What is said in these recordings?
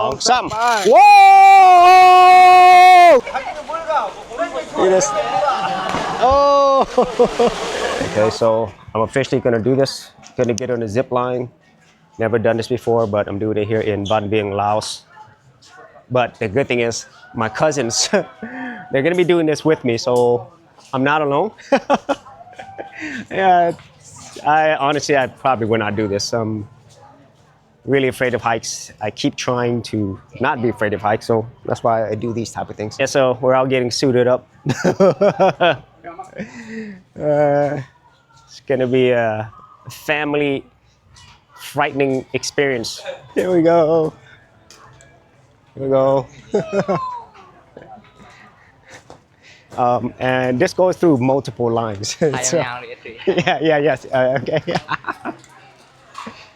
Some. Whoa! Look at this. Oh! Okay, so I'm officially gonna do this. Gonna get on a zip line. Never done this before, but I'm doing it here in Vang Vieng Laos. But the good thing is, my cousins, they're gonna be doing this with me, so I'm not alone. Yeah, I probably would not do this. Really afraid of heights. I keep trying to not be afraid of heights, so that's why I do these type of things. Yeah, so we're all getting suited up. It's gonna be a family frightening experience. Here we go. Here we go. And this goes through multiple lines. So, yes. Okay.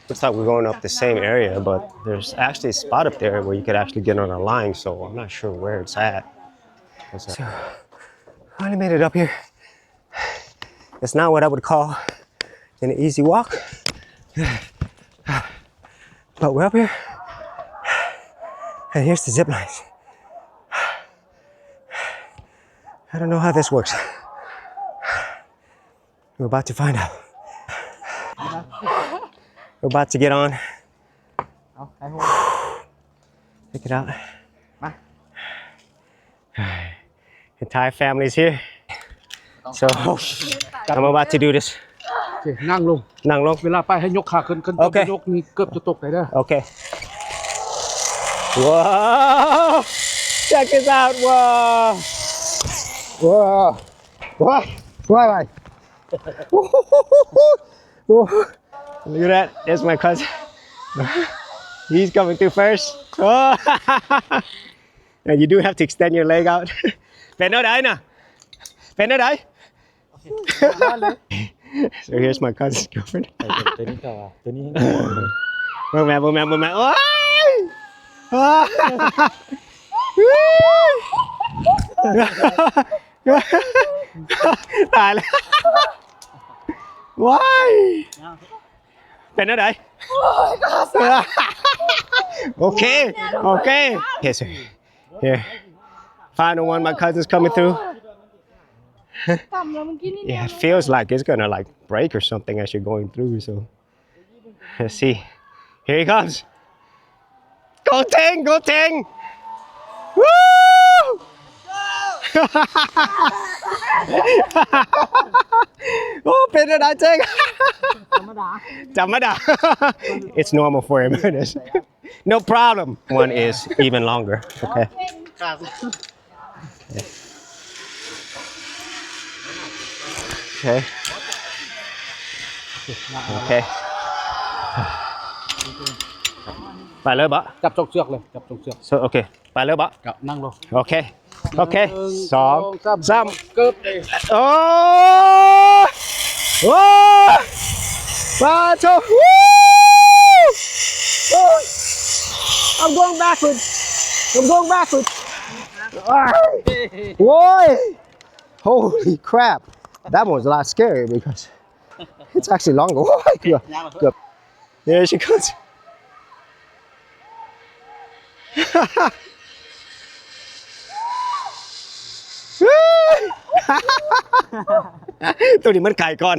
Looks like we're going up the same area, but there's actually a spot up there where you could actually get on a line, so I'm not sure where it's at. So, finally made it up here. It's not what I would call an easy walk, but we're up here, and here's the zip lines. I don't know how this works. We're about to find out. We're about to get on. Check it out. Entire family's here. So I'm about to do this. นั่งลง นั่งลง เวลาไปให้ยกขาขึ้นขึ้นต้องยกนี่เกือบจะตกเลยเด้อ Okay. Whoa! Check this out. Whoa! Whoa! What? Why? Look at that. There's my cousin. He's coming through first. Oh. And you do have to extend your leg out. เป็นอะไรนะเป็นอะไร So here's my cousin's girlfriend. ตัวนี้ก็ว่าตัวนี้ Boom man. Oh! Tải lại. Why?เป็นอะไร Okay. Yes, sir. Here. Final one, my cousin's coming through. Yeah, it feels like it's gonna like break or something as you're going through, so let's see. Here he comes. Go Ting! Woo! Oh, เป็นอะไรเจ๊ง ธรรมดา It's normal for him. No problem. One is even longer. Okay. Okay. ไปเลยบะ จับจกเชือกเลยจับจกเชือก So okay. ไปเลยบะ กับนั่งลง Okay. 2 3 เกือบเลย Oh! Oh! Wow! Oh! I'm going backwards. Whoa! Holy crap! That one was a lot scarier because it's actually longer. Good. There she comes. Tôi đi mất cày con.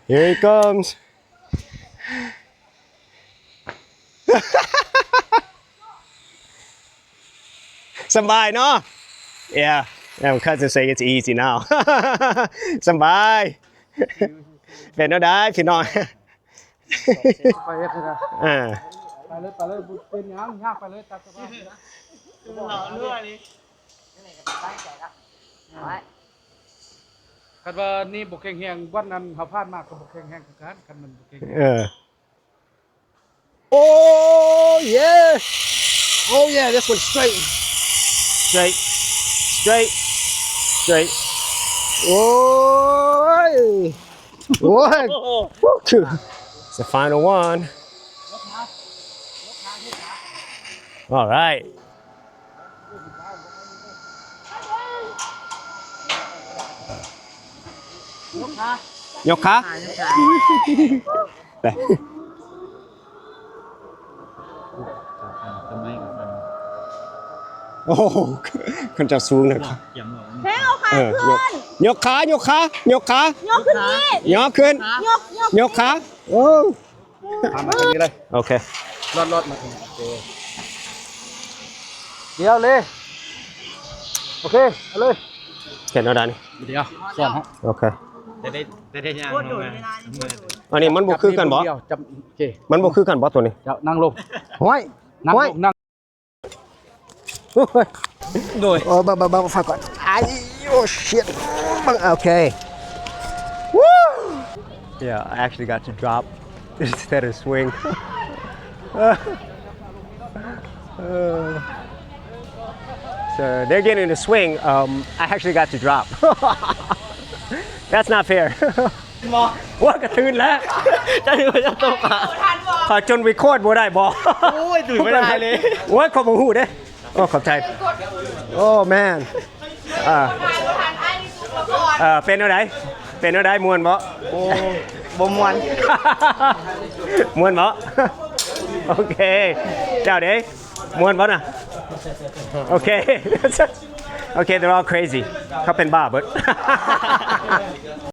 Here he comes. Sambay, no? Yeah. My cousin saying it's easy now. Sambay. เป็นเอาได้พี่น้อง ไปเลยนะไปเลยเป็นยังยากไปเลยตัดสบายนะเลื่อยนี่คันว่านี่บกแข็งแห้งวันนั้นเขาพลาดมากกับบกแข็งแห้งคือกันคันมันบกแข็ง Oh yeah, this one's straight. Oh, what? It's the final one. All right. ยกขาไป ทำไม โอ้โหคนจะสูงเลยครับ เกี่ยมหรอ เฮ้ยเอาขาขึ้น ยกขายกขายกขาย กขึ้นนี่ ยกขึ้น ยก ยกขาโอ้ ทำมาตรงนี้เลย โอเค รอดมาถึงเดี๋ยวเลยโอเคเอาเลย เขียนเอาได้นี่ เดี๋ยวสอนฮะ โอเค ได้ย่างลงมา อันนี้มันบ่คือกันบ่ เดี๋ยวจำโอเค มันบ่คือกันบ่ตัวนี้ เดี๋ยวนั่งลง ห้อย นั่ง ห้อย ลงนั่ง โดย โอ้บ้าฝากก่อนไอ้โอ้ shit โอเค Woo! Yeah, I actually got to drop instead of swing. So they're getting the swing. I actually got to drop. That's not fair. ว่ากระทืนแล้วจะถือว่าจะตกอ่ะขอจนวิโคตรบ่ได้บ่โอ้ยถือไม่ได้เลยโอ้ยขอบหูเด้โอ้ขอบใจโอ้แม่นเป็นอะไรเป็นอะไรมวนบ่โอ้บ่มวนมวนบ่โอเคเจ้าเด้มวนบ่น่ะโอเค Okay, they're all crazy. เขาเป็นบ้าเบิด